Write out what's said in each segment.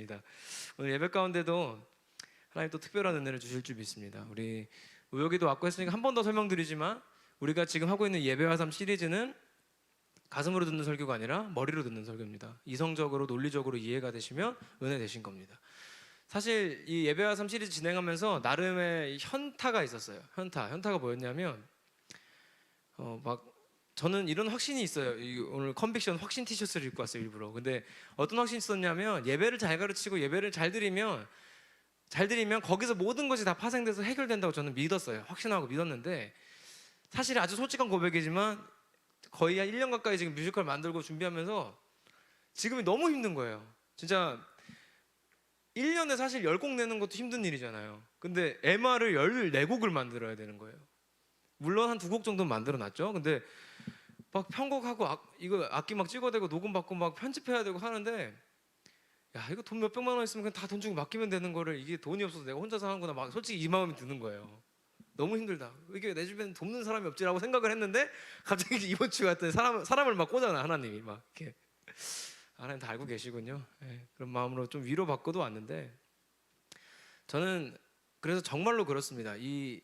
드리겠습니다. 오늘 예배 가운데도 하나님 또 특별한 은혜를 주실 줄 믿습니다. 우리 우혁이도 왔고 했으니까 한 번 더 설명드리지만, 우리가 지금 하고 있는 예배와 삶 시리즈는 가슴으로 듣는 설교가 아니라 머리로 듣는 설교입니다. 이성적으로 논리적으로 이해가 되시면 은혜 되신 겁니다. 사실 이 예배와 삶 시리즈 진행하면서 나름의 현타가 있었어요. 현타가 뭐였냐면 막 저는 이런 확신이 있어요. 오늘 컨빅션 확신 티셔츠를 입고 왔어요, 일부러. 근데 어떤 확신이 있었냐면, 예배를 잘 가르치고 예배를 잘 드리면 거기서 모든 것이 다 파생돼서 해결된다고 저는 믿었어요. 확신하고 믿었는데, 사실 아주 솔직한 고백이지만 거의 한 1년 가까이 지금 뮤지컬 만들고 준비하면서 지금이 너무 힘든 거예요. 진짜 1년에 사실 10곡 내는 것도 힘든 일이잖아요. 근데 MR을 14곡을 만들어야 되는 거예요. 물론 한 2곡 정도는 만들어 놨죠. 근데 막 편곡하고 이거 악기 막 찍어대고 녹음받고 막 편집해야 되고 하는데, 야, 이거 돈 몇백만 원 있으면 그냥 다 돈 주고 맡기면 되는 거를 이게 돈이 없어서 내가 혼자서 하는구나, 막 솔직히 이 마음이 드는 거예요. 너무 힘들다. 이게 내 주변에 돕는 사람이 없지라고 생각을 했는데, 갑자기 이번 주에 왔더니 사람을 막 꽂아놔, 하나님이 막 이렇게. 하나님 다 알고 계시군요. 네, 그런 마음으로 좀 위로받고도 왔는데, 저는 그래서 정말로 그렇습니다. 이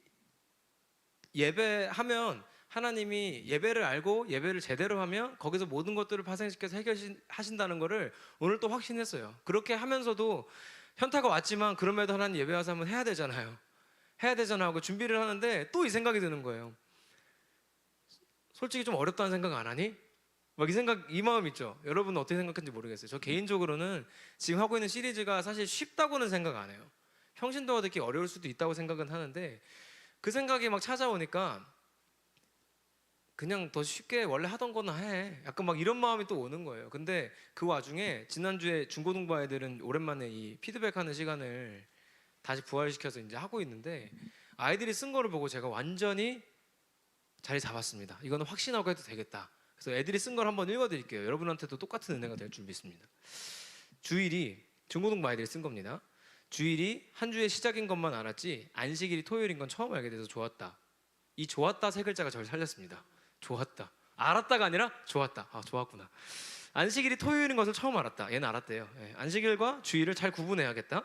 예배하면 하나님이 예배를 알고 예배를 제대로 하면 거기서 모든 것들을 파생시켜서 해결하신다는 거를 오늘 또 확신했어요. 그렇게 하면서도 현타가 왔지만, 그럼에도 하나님 예배 와서 한번 해야 되잖아요 하고 준비를 하는데 또 이 생각이 드는 거예요. 솔직히 좀 어렵다는 생각 안 하니? 막 이 마음 있죠. 여러분은 어떻게 생각하는지 모르겠어요. 저 개인적으로는 지금 하고 있는 시리즈가 사실 쉽다고는 생각 안 해요. 평신도가 듣기 어려울 수도 있다고 생각은 하는데, 그 생각이 막 찾아오니까 그냥 더 쉽게 원래 하던 거나 해, 약간 막 이런 마음이 또 오는 거예요. 근데 그 와중에 지난주에 중고등부 아이들은 오랜만에 이 피드백하는 시간을 다시 부활시켜서 이제 하고 있는데, 아이들이 쓴 거를 보고 제가 완전히 자리 잡았습니다. 이거는 확신하고 해도 되겠다. 그래서 애들이 쓴 걸 한번 읽어드릴게요. 여러분한테도 똑같은 은혜가 될 줄 믿습니다. 주일이, 중고등부 아이들이 쓴 겁니다. 주일이 한 주의 시작인 것만 알았지 안식일이 토요일인 건 처음 알게 돼서 좋았다. 이 좋았다 세 글자가 저를 살렸습니다. 좋았다. 알았다가 아니라 좋았다. 아, 좋았구나. 안식일이 토요일인 것을 처음 알았다. 얘는 알았대요. 예, 안식일과 주일을 잘 구분해야겠다.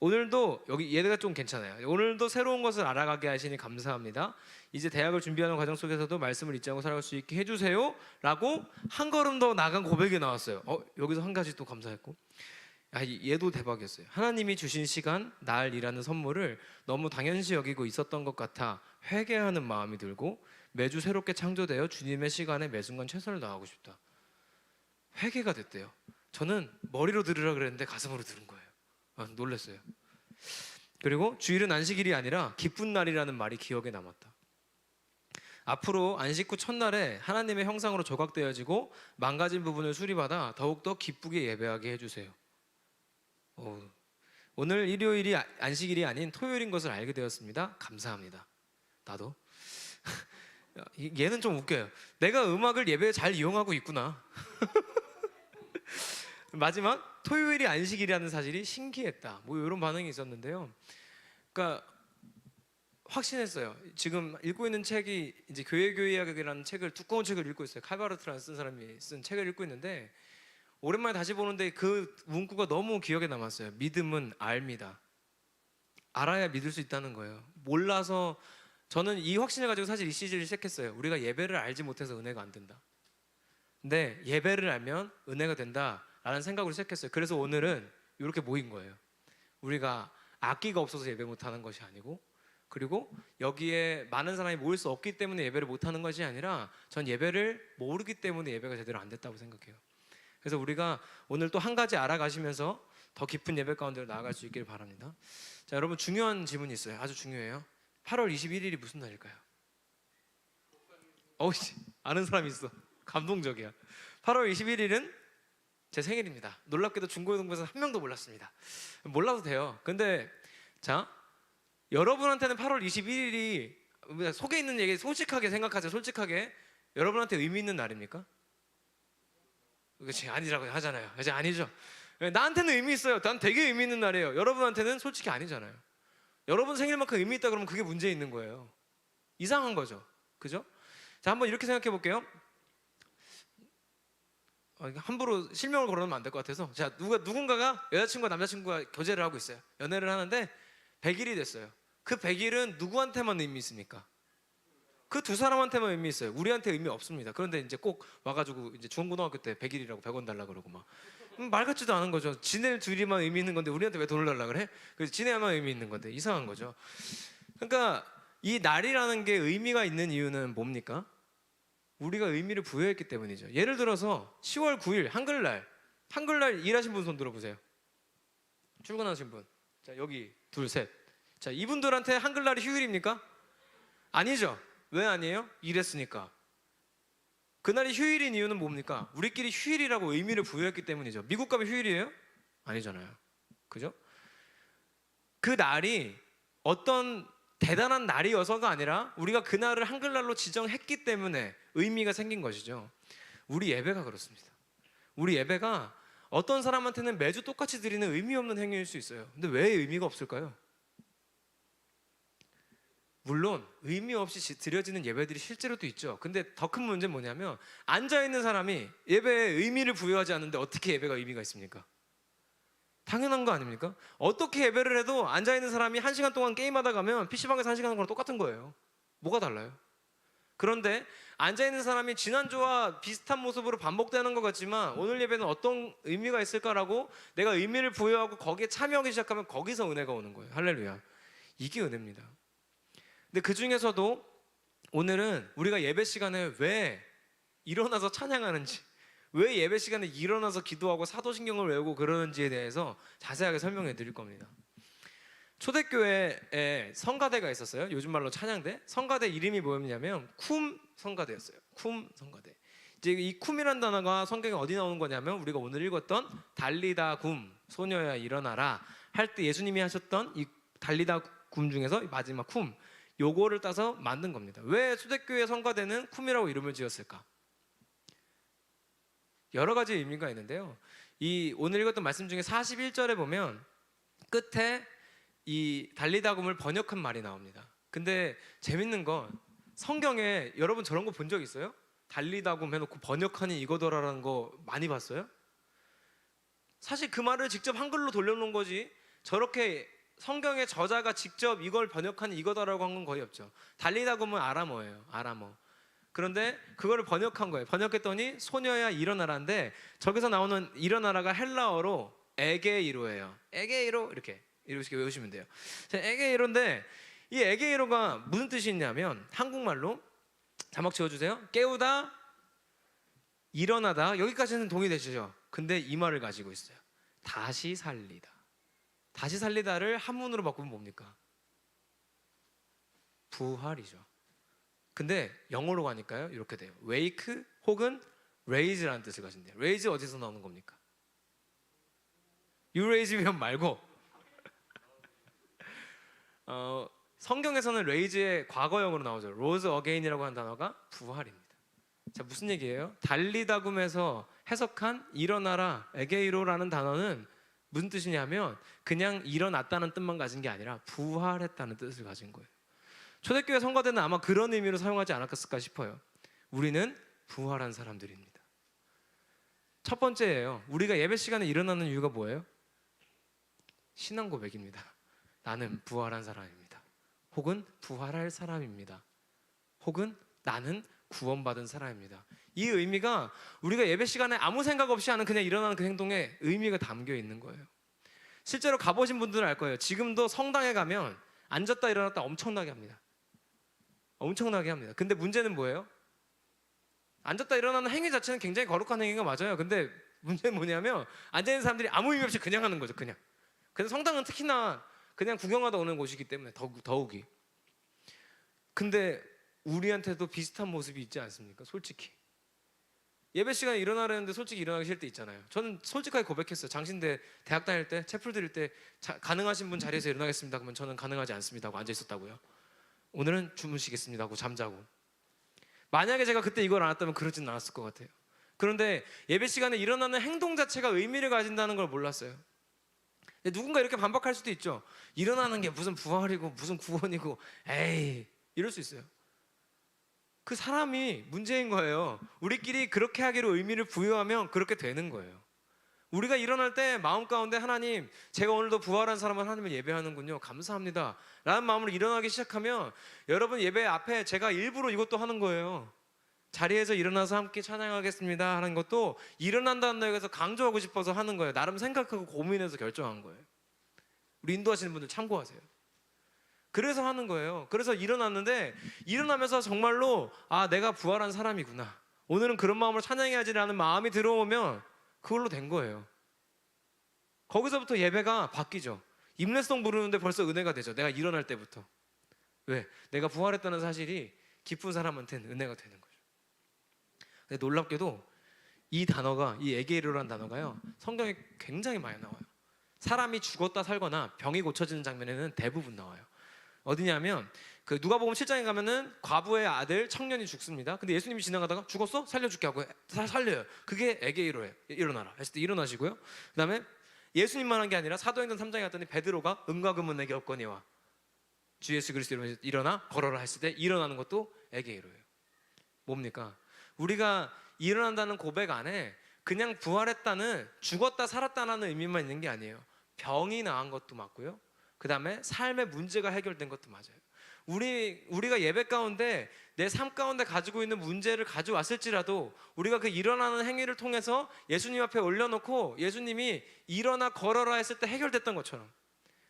오늘도, 여기 얘가 좀 괜찮아요. 오늘도 새로운 것을 알아가게 하시니 감사합니다. 이제 대학을 준비하는 과정 속에서도 말씀을 잊지 않고 살아갈 수 있게 해주세요 라고 한 걸음 더 나간 고백이 나왔어요. 여기서 한 가지 또 감사했고, 얘도 대박이었어요. 하나님이 주신 시간, 날이라는 선물을 너무 당연시 여기고 있었던 것 같아 회개하는 마음이 들고, 매주 새롭게 창조되어 주님의 시간에 매 순간 최선을 다하고 싶다. 회개가 됐대요. 저는 머리로 들으라 그랬는데 가슴으로 들은 거예요. 놀랐어요. 그리고 주일은 안식일이 아니라 기쁜 날이라는 말이 기억에 남았다. 앞으로 안식 후 첫날에 하나님의 형상으로 조각되어지고 망가진 부분을 수리받아 더욱더 기쁘게 예배하게 해주세요. 오늘 일요일이 안식일이 아닌 토요일인 것을 알게 되었습니다. 감사합니다. 나도. 얘는 좀 웃겨요. 내가 음악을 예배에 잘 이용하고 있구나. 마지막, 토요일이 안식일이라는 사실이 신기했다. 뭐 이런 반응이 있었는데요. 그러니까 확신했어요. 지금 읽고 있는 책이 이제 교회이야기라는 책을, 두꺼운 책을 읽고 있어요. 칼바르트라는 쓴 사람이 쓴 책을 읽고 있는데, 오랜만에 다시 보는데 그 문구가 너무 기억에 남았어요. 믿음은 알미다. 알아야 믿을 수 있다는 거예요. 몰라서, 저는 이 확신을 가지고 사실 이 시리즈를 시작했어요. 우리가 예배를 알지 못해서 은혜가 안 된다. 근데 예배를 알면 은혜가 된다 라는 생각으로 시작했어요. 그래서 오늘은 이렇게 모인 거예요. 우리가 악기가 없어서 예배 못하는 것이 아니고, 그리고 여기에 많은 사람이 모일 수 없기 때문에 예배를 못하는 것이 아니라, 전 예배를 모르기 때문에 예배가 제대로 안 됐다고 생각해요. 그래서 우리가 오늘 또 한 가지 알아가시면서 더 깊은 예배 가운데로 나아갈 수 있길 바랍니다. 자, 여러분, 중요한 질문이 있어요. 아주 중요해요. 8월 21일이 무슨 날일까요? 아는 사람이 있어. 감동적이야. 8월 21일은 제 생일입니다. 놀랍게도 중고등부에서 한 명도 몰랐습니다. 몰라도 돼요. 근데 자, 여러분한테는 8월 21일이, 속에 있는 얘기 솔직하게 생각하세요. 솔직하게. 여러분한테 의미 있는 날입니까? 그렇지, 아니라고 하잖아요. 이제 아니죠. 나한테는 의미 있어요. 난 되게 의미 있는 날이에요. 여러분한테는 솔직히 아니잖아요. 여러분 생일만큼 의미 있다 그러면 그게 문제 있는 거예요. 이상한 거죠. 그죠? 자, 한번 이렇게 생각해 볼게요. 함부로 실명을 걸어놓으면 안 될 것 같아서 자 누군가가 여자친구와 남자친구가 교제를 하고 있어요. 연애를 하는데 100일이 됐어요. 그 100일은 누구한테만 의미 있습니까? 그 두 사람한테만 의미 있어요. 우리한테 의미 없습니다. 그런데 이제 꼭 와가지고 이제 중고등학교 때 100일이라고 100원 달라 그러고 막 말 같지도 않은 거죠. 지네 둘이만 의미 있는 건데 우리한테 왜 돈을 달라 그래? 그래서 지네만 의미 있는 건데 이상한 거죠. 그러니까 이 날이라는 게 의미가 있는 이유는 뭡니까? 우리가 의미를 부여했기 때문이죠. 예를 들어서 10월 9일 한글날 일하신 분 손 들어보세요. 출근하신 분. 자 여기 둘 셋. 자 이분들한테 한글날이 휴일입니까? 아니죠. 왜 아니에요? 일했으니까. 그날이 휴일인 이유는 뭡니까? 우리끼리 휴일이라고 의미를 부여했기 때문이죠. 미국 가면 휴일이에요? 아니잖아요. 그죠? 그 날이 어떤 대단한 날이어서가 아니라 우리가 그날을 한글날로 지정했기 때문에 의미가 생긴 것이죠. 우리 예배가 그렇습니다. 우리 예배가 어떤 사람한테는 매주 똑같이 드리는 의미 없는 행위일 수 있어요. 근데 왜 의미가 없을까요? 물론 의미 없이 드려지는 예배들이 실제로도 있죠. 근데 더 큰 문제는 뭐냐면 앉아있는 사람이 예배에 의미를 부여하지 않는데 어떻게 예배가 의미가 있습니까? 당연한 거 아닙니까? 어떻게 예배를 해도 앉아있는 사람이 1시간 동안 게임하다 가면 PC방에서 1시간 하는 거랑 똑같은 거예요. 뭐가 달라요? 그런데 앉아있는 사람이 지난주와 비슷한 모습으로 반복되는 것 같지만 오늘 예배는 어떤 의미가 있을까라고 내가 의미를 부여하고 거기에 참여하기 시작하면 거기서 은혜가 오는 거예요. 할렐루야. 이게 은혜입니다. 근데 그 중에서도 오늘은 우리가 예배 시간에 왜 일어나서 찬양하는지, 왜 예배 시간에 일어나서 기도하고 사도신경을 외우고 그러는지에 대해서 자세하게 설명해 드릴 겁니다. 초대교회에 성가대가 있었어요. 요즘 말로 찬양대. 성가대 이름이 뭐였냐면 쿰 성가대였어요. 쿰 성가대. 이제 이 쿰이라는 단어가 성경에 어디 나오는 거냐면 우리가 오늘 읽었던 달리다 굼, 소녀야 일어나라 할 때 예수님이 하셨던 이 달리다 굼 중에서 마지막 쿰 요거를 따서 만든 겁니다. 왜 초대교회 성가대는 쿰이라고 이름을 지었을까? 여러 가지 의미가 있는데요. 이 오늘 읽었던 말씀 중에 41절에 보면 끝에 이 달리다굼을 번역한 말이 나옵니다. 근데 재밌는 건 성경에 여러분 저런 거 본 적 있어요? 달리다굼 해놓고 번역하니 이거더라라는 거 많이 봤어요? 사실 그 말을 직접 한글로 돌려놓은 거지 저렇게 성경의 저자가 직접 이걸 번역하니 이거다라고 한 건 거의 없죠. 달리다굼은 아람어예요. 아람어. 그런데 그거를 번역한 거예요. 번역했더니 소녀야 일어나라인데 저기서 나오는 일어나라가 헬라어로 에게이로예요. 에게이로 이렇게 외우시면 돼요. 에게이로인데 이 에게이로가 무슨 뜻이 있냐면 한국말로 자막 지워주세요. 깨우다, 일어나다 여기까지는 동의되시죠? 근데 이 말을 가지고 있어요. 다시 살리다. 다시 살리다를 한문으로 바꾸면 뭡니까? 부활이죠. 근데 영어로 가니까요 이렇게 돼요. wake 혹은 raise라는 뜻을 가진대요. raise 어디서 나오는 겁니까? you raise면 말고 성경에서는 raise의 과거형으로 나오죠. rose again이라고 하는 단어가 부활입니다. 자 무슨 얘기예요? 달리다굼에서 해석한 일어나라 에게이로라는 단어는 무슨 뜻이냐면 그냥 일어났다는 뜻만 가진 게 아니라 부활했다는 뜻을 가진 거예요. 초대교회 성가대는 아마 그런 의미로 사용하지 않았을까 싶어요. 우리는 부활한 사람들입니다. 첫 번째예요. 우리가 예배 시간에 일어나는 이유가 뭐예요? 신앙 고백입니다. 나는 부활한 사람입니다. 혹은 부활할 사람입니다. 혹은 나는 구원받은 사람입니다. 이 의미가 우리가 예배 시간에 아무 생각 없이 하는 그냥 일어나는 그 행동에 의미가 담겨 있는 거예요. 실제로 가보신 분들은 알 거예요. 지금도 성당에 가면 앉았다 일어났다 엄청나게 합니다. 엄청나게 합니다. 근데 문제는 뭐예요? 앉았다 일어나는 행위 자체는 굉장히 거룩한 행위가 맞아요. 근데 문제는 뭐냐면 앉아있는 사람들이 아무 의미 없이 그냥 하는 거죠. 그냥. 근데 성당은 특히나 그냥 구경하다 오는 곳이기 때문에 더욱이. 근데 우리한테도 비슷한 모습이 있지 않습니까? 솔직히 예배 시간에 일어나려는데 솔직히 일어나기 싫을 때 있잖아요. 저는 솔직하게 고백했어요. 장신대 대학 다닐 때 채플 드릴 때 가능하신 분 자리에서 일어나겠습니다. 그러면 저는 가능하지 않습니다 하고 앉아 있었다고요. 오늘은 주무시겠습니다 하고 잠자고. 만약에 제가 그때 이걸 안 했다면 그러진 않았을 것 같아요. 그런데 예배 시간에 일어나는 행동 자체가 의미를 가진다는 걸 몰랐어요. 누군가 이렇게 반박할 수도 있죠. 일어나는 게 무슨 부활이고 무슨 구원이고 에이 이럴 수 있어요. 그 사람이 문제인 거예요. 우리끼리 그렇게 하기로 의미를 부여하면 그렇게 되는 거예요. 우리가 일어날 때 마음 가운데 하나님, 제가 오늘도 부활한 사람은 하나님을 예배하는군요. 감사합니다. 라는 마음으로 일어나기 시작하면 여러분 예배 앞에 제가 일부러 이것도 하는 거예요. 자리에서 일어나서 함께 찬양하겠습니다 하는 것도 일어난다는 데에서 강조하고 싶어서 하는 거예요. 나름 생각하고 고민해서 결정한 거예요. 우리 인도하시는 분들 참고하세요. 그래서 하는 거예요. 그래서 일어났는데 일어나면서 정말로 아, 내가 부활한 사람이구나, 오늘은 그런 마음으로 찬양해야지라는 마음이 들어오면 그걸로 된 거예요. 거기서부터 예배가 바뀌죠. 임례송 부르는데 벌써 은혜가 되죠. 내가 일어날 때부터. 왜? 내가 부활했다는 사실이 기쁜 사람한테는 은혜가 되는 거죠. 근데 놀랍게도 이 단어가, 이 에게이로라는 단어가요, 성경에 굉장히 많이 나와요. 사람이 죽었다 살거나 병이 고쳐지는 장면에는 대부분 나와요. 어디냐면 그 누가복음 7장에 가면은 과부의 아들 청년이 죽습니다. 근데 예수님이 지나가다가 죽었어? 살려줄게 하고 살려요. 그게 에게이로예요. 일어나라 했을 때 일어나시고요. 그 다음에 예수님만 한 게 아니라 사도행전 3장에 갔더니 베드로가 은과 금은 내게 없거니와 주 예수 그리스도 이름으로 일어나 걸어라 했을 때 일어나는 것도 에게이로예요. 뭡니까? 우리가 일어난다는 고백 안에 그냥 부활했다는, 죽었다 살았다는 의미만 있는 게 아니에요. 병이 나은 것도 맞고요. 그 다음에 삶의 문제가 해결된 것도 맞아요. 우리가 예배 가운데 내 삶 가운데 가지고 있는 문제를 가져왔을지라도 우리가 그 일어나는 행위를 통해서 예수님 앞에 올려놓고 예수님이 일어나 걸어라 했을 때 해결됐던 것처럼,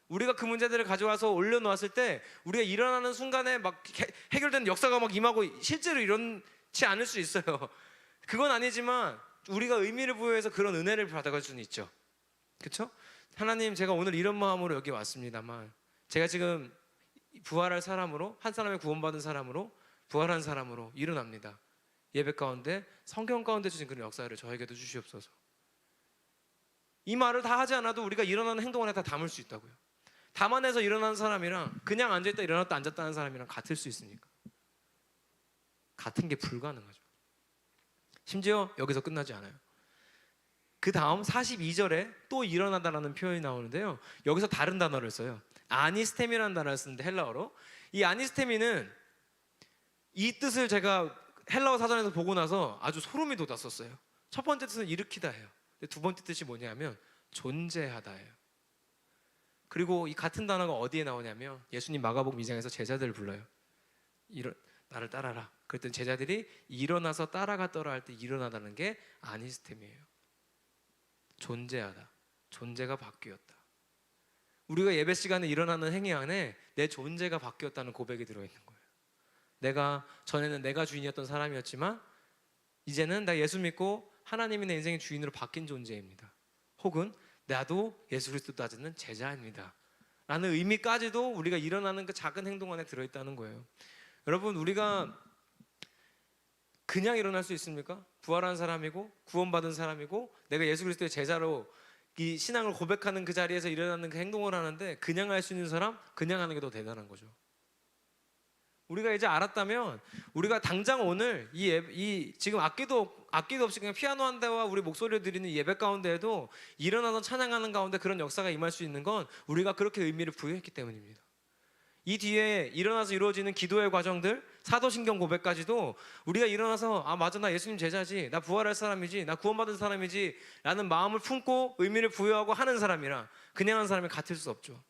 우리가 그 문제들을 가져와서 올려놓았을 때 우리가 일어나는 순간에 막 해결된 역사가 막 임하고 실제로 이렇지 않을 수 있어요. 그건 아니지만 우리가 의미를 부여해서 그런 은혜를 받아갈 수는 있죠. 그렇죠? 하나님, 제가 오늘 이런 마음으로 여기 왔습니다만 제가 지금 부활할 사람으로, 한 사람의 구원받은 사람으로, 부활한 사람으로 일어납니다. 예배 가운데, 성경 가운데 주신 그런 역사를 저에게도 주시옵소서. 이 말을 다 하지 않아도 우리가 일어나는 행동 안에 다 담을 수 있다고요. 담아내서 일어나는 사람이랑 그냥 앉아있다 일어났다 앉았다 하는 사람이랑 같을 수 있습니까? 같은 게 불가능하죠. 심지어 여기서 끝나지 않아요. 그 다음 42절에 또 일어나다라는 표현이 나오는데요, 여기서 다른 단어를 써요. 아니스테미라는 단어를 쓰는데, 헬라어로. 이 아니스테미는 이 뜻을 제가 헬라어 사전에서 보고 나서 아주 소름이 돋았었어요. 첫 번째 뜻은 일으키다 해요. 두 번째 뜻이 뭐냐면 존재하다예요. 그리고 이 같은 단어가 어디에 나오냐면 예수님 마가복음 2장에서 제자들을 불러요. 나를 따라라. 그랬더니 제자들이 일어나서 따라갔더라 할 때 일어나다는 게 아니스템이에요. 존재하다. 존재가 바뀌었다. 우리가 예배 시간에 일어나는 행위 안에 내 존재가 바뀌었다는 고백이 들어있는 거예요. 전에는 내가 주인이었던 사람이었지만 이제는 나 예수 믿고 하나님이 내 인생의 주인으로 바뀐 존재입니다. 혹은 나도 예수 그리스도 따지는 제자입니다 라는 의미까지도 우리가 일어나는 그 작은 행동 안에 들어있다는 거예요. 여러분, 우리가 그냥 일어날 수 있습니까? 부활한 사람이고 구원받은 사람이고 내가 예수 그리스도의 제자로 이 신앙을 고백하는 그 자리에서 일어나는 그 행동을 하는데 그냥 할 수 있는 사람, 그냥 하는 게 더 대단한 거죠. 우리가 이제 알았다면 우리가 당장 오늘 지금 악기도 없이 그냥 피아노 한 대와 우리 목소리를 드리는 예배 가운데에도 일어나서 찬양하는 가운데 그런 역사가 임할 수 있는 건 우리가 그렇게 의미를 부여했기 때문입니다. 이 뒤에 일어나서 이루어지는 기도의 과정들, 사도신경 고백까지도 우리가 일어나서 아 맞아, 나 예수님 제자지, 나 부활할 사람이지, 나 구원받은 사람이지 라는 마음을 품고 의미를 부여하고 하는 사람이랑 그냥 하는 사람이 같을 수 없죠.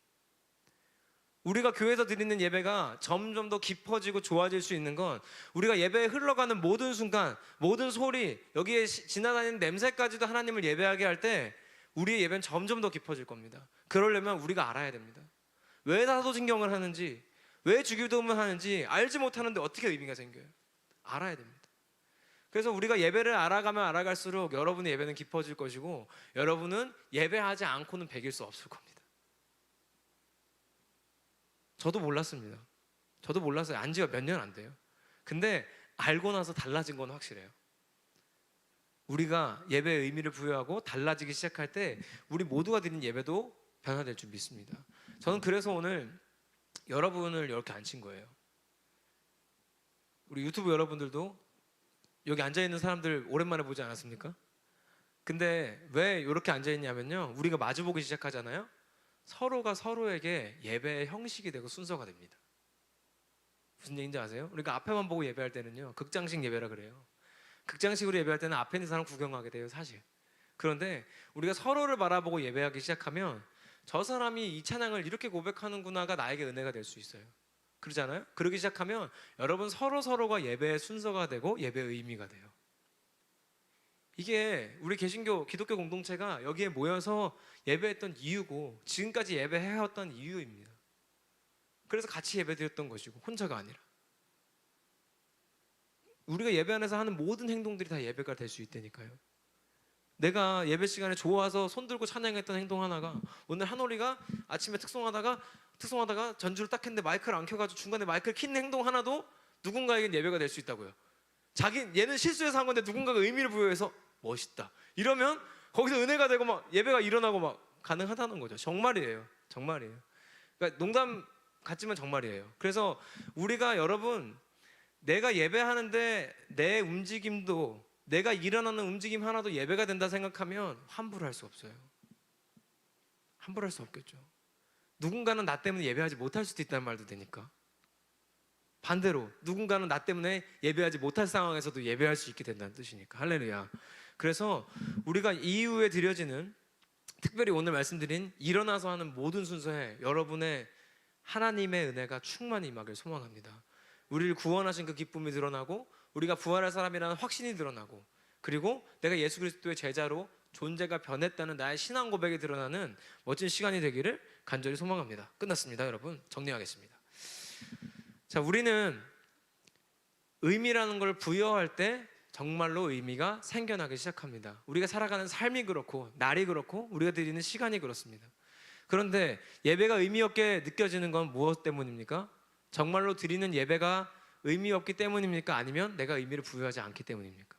우리가 교회에서 드리는 예배가 점점 더 깊어지고 좋아질 수 있는 건 우리가 예배에 흘러가는 모든 순간, 모든 소리, 여기에 지나다니는 냄새까지도 하나님을 예배하게 할 때 우리의 예배는 점점 더 깊어질 겁니다. 그러려면 우리가 알아야 됩니다. 왜 사도신경을 하는지, 왜 주기도문을 하는지 알지 못하는데 어떻게 의미가 생겨요? 알아야 됩니다. 그래서 우리가 예배를 알아가면 알아갈수록 여러분의 예배는 깊어질 것이고 여러분은 예배하지 않고는 배길 수 없을 겁니다. 저도 몰랐습니다. 저도 몰랐어요. 안 지가 몇 년 안 돼요. 근데 알고 나서 달라진 건 확실해요. 우리가 예배의 의미를 부여하고 달라지기 시작할 때 우리 모두가 드리는 예배도 변화될 줄 믿습니다. 저는 그래서 오늘 여러분을 이렇게 앉힌 거예요. 우리 유튜브 여러분들도 여기 앉아있는 사람들 오랜만에 보지 않았습니까? 근데 왜 이렇게 앉아있냐면요, 우리가 마주보기 시작하잖아요. 서로가 서로에게 예배의 형식이 되고 순서가 됩니다. 무슨 얘기인지 아세요? 우리가 앞에만 보고 예배할 때는요, 극장식 예배라 그래요. 극장식으로 예배할 때는 앞에 있는 사람 구경하게 돼요, 사실. 그런데 우리가 서로를 바라보고 예배하기 시작하면 저 사람이 이 찬양을 이렇게 고백하는구나가 나에게 은혜가 될 수 있어요. 그러잖아요? 그러기 시작하면 여러분 서로가 예배의 순서가 되고 예배의 의미가 돼요. 이게 우리 개신교 기독교 공동체가 여기에 모여서 예배했던 이유고 지금까지 예배해왔던 이유입니다. 그래서 같이 예배드렸던 것이고 혼자가 아니라 우리가 예배 안에서 하는 모든 행동들이 다 예배가 될 수 있다니까요. 내가 예배 시간에 좋아서 손 들고 찬양했던 행동 하나가 오늘 한올이가 아침에 특송하다가 전주를 딱 했는데 마이크를 안 켜가지고 중간에 마이크를 켜는 행동 하나도 누군가에겐 예배가 될 수 있다고요. 얘는 실수해서 한 건데 누군가가 의미를 부여해서 멋있다 이러면 거기서 은혜가 되고 막 예배가 일어나고 막 가능하다는 거죠. 정말이에요. 정말이에요. 그러니까 농담 같지만 정말이에요. 그래서 우리가 여러분 내가 예배하는데 내 움직임도 내가 일어나는 움직임 하나도 예배가 된다 생각하면 함부로 할 수 없어요. 함부로 할 수 없겠죠. 누군가는 나 때문에 예배하지 못할 수도 있다는 말도 되니까. 반대로 누군가는 나 때문에 예배하지 못할 상황에서도 예배할 수 있게 된다는 뜻이니까. 할렐루야. 그래서 우리가 이후에 드려지는 특별히 오늘 말씀드린 일어나서 하는 모든 순서에 여러분의 하나님의 은혜가 충만히 임하길 소망합니다. 우리를 구원하신 그 기쁨이 드러나고 우리가 부활할 사람이라는 확신이 드러나고 그리고 내가 예수 그리스도의 제자로 존재가 변했다는 나의 신앙 고백이 드러나는 멋진 시간이 되기를 간절히 소망합니다. 끝났습니다. 여러분 정리하겠습니다. 자, 우리는 의미라는 걸 부여할 때 정말로 의미가 생겨나기 시작합니다. 우리가 살아가는 삶이 그렇고 날이 그렇고 우리가 드리는 시간이 그렇습니다. 그런데 예배가 의미 없게 느껴지는 건 무엇 때문입니까? 정말로 드리는 예배가 의미 없기 때문입니까? 아니면 내가 의미를 부여하지 않기 때문입니까?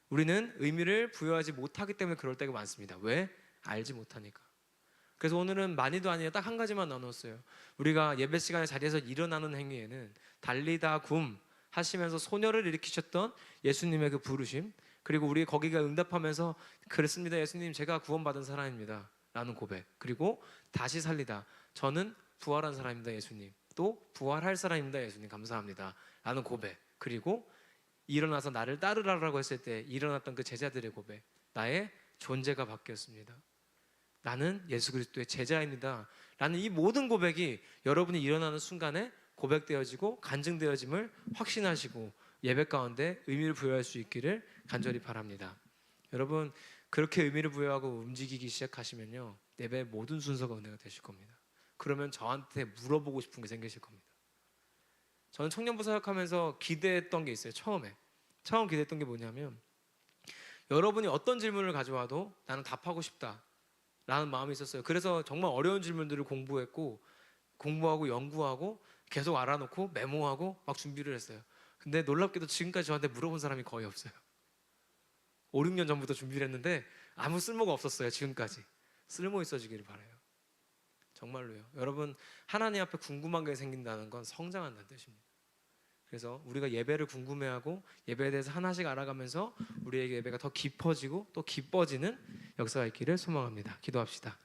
우리는 의미를 부여하지 못하기 때문에 그럴 때가 많습니다. 왜? 알지 못하니까. 그래서 오늘은 많이도 아니에요. 딱 한 가지만 나눴어요. 우리가 예배 시간에 자리에서 일어나는 행위에는 달리다 굼 하시면서 소녀를 일으키셨던 예수님의 그 부르심, 그리고 우리 거기가 응답하면서 그렇습니다 예수님, 제가 구원받은 사람입니다 라는 고백, 그리고 다시 살리다, 저는 부활한 사람입니다 예수님, 또 부활할 사람입니다 예수님, 감사합니다 라는 고백, 그리고 일어나서 나를 따르라고 했을 때 일어났던 그 제자들의 고백, 나의 존재가 바뀌었습니다, 나는 예수 그리스도의 제자입니다 라는 이 모든 고백이 여러분이 일어나는 순간에 고백되어지고 간증되어짐을 확신하시고 예배 가운데 의미를 부여할 수 있기를 간절히 바랍니다. 여러분 그렇게 의미를 부여하고 움직이기 시작하시면요, 예배의 모든 순서가 은혜가 되실 겁니다. 그러면 저한테 물어보고 싶은 게 생기실 겁니다. 저는 청년부 사역하면서 기대했던 게 있어요. 처음 기대했던 게 뭐냐면, 여러분이 어떤 질문을 가져와도 나는 답하고 싶다 라는 마음이 있었어요. 그래서 정말 어려운 질문들을 공부하고 연구하고 계속 알아놓고 메모하고 막 준비를 했어요. 근데 놀랍게도 지금까지 저한테 물어본 사람이 거의 없어요. 5, 6년 전부터 준비를 했는데 아무 쓸모가 없었어요. 지금까지. 쓸모 있어지기를 바라요. 정말로요. 여러분 하나님 앞에 궁금한 게 생긴다는 건 성장한다는 뜻입니다. 그래서 우리가 예배를 궁금해하고 예배에 대해서 하나씩 알아가면서 우리에게 예배가 더 깊어지고 또 기뻐지는 역사가 있기를 소망합니다. 기도합시다.